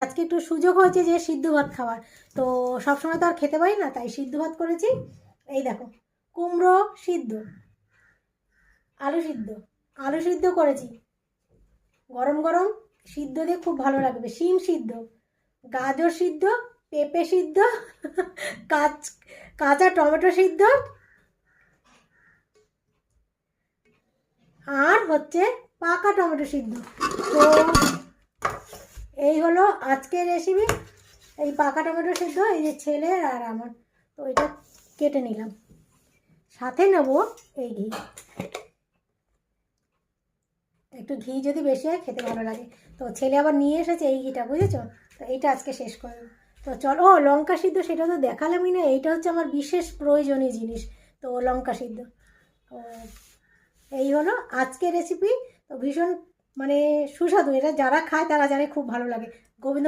আজকে একটু সুযোগ হয়েছে যে সিদ্ধ ভাত খাওয়ার, তো সবসময় তো আর খেতে পারি না, তাই সিদ্ধ ভাত করেছি। এই দেখো, কুমড়ো সিদ্ধ, আলু সিদ্ধ, আলু সিদ্ধ করেছি, গরম গরম সিদ্ধ দিয়ে খুব ভালো লাগবে। শিম সিদ্ধ, গাজর সিদ্ধ, পেঁপে সিদ্ধ, কাঁচ কাঁচা টমেটো সিদ্ধ, আর হচ্ছে পাকা টমেটো সিদ্ধ। তো এই হলো আজকের রেসিপি। এই পাকা টমেটো সিদ্ধ, এই যে ছেলের আর আমার, তো এটা কেটে নিলাম। সাথে নেব এই ঘি, একটু ঘি যদি বেশি হয় খেতে ভালো লাগে। তো ছেলে আবার নিয়ে এসেছে এই ঘিটা, বুঝেছো? তো এইটা আজকে শেষ করব। তো চলো, ও লঙ্কা সিদ্ধ সেটা তো দেখালামই না, এইটা হচ্ছে আমার বিশেষ প্রয়োজনীয় জিনিস। তো লঙ্কা সিদ্ধ। তো এই হলো আজকের রেসিপি। তো ভীষণ মানে সুস্বাদু, এটা যারা খায় তারা জানে খুব ভালো লাগে। গোবিন্দ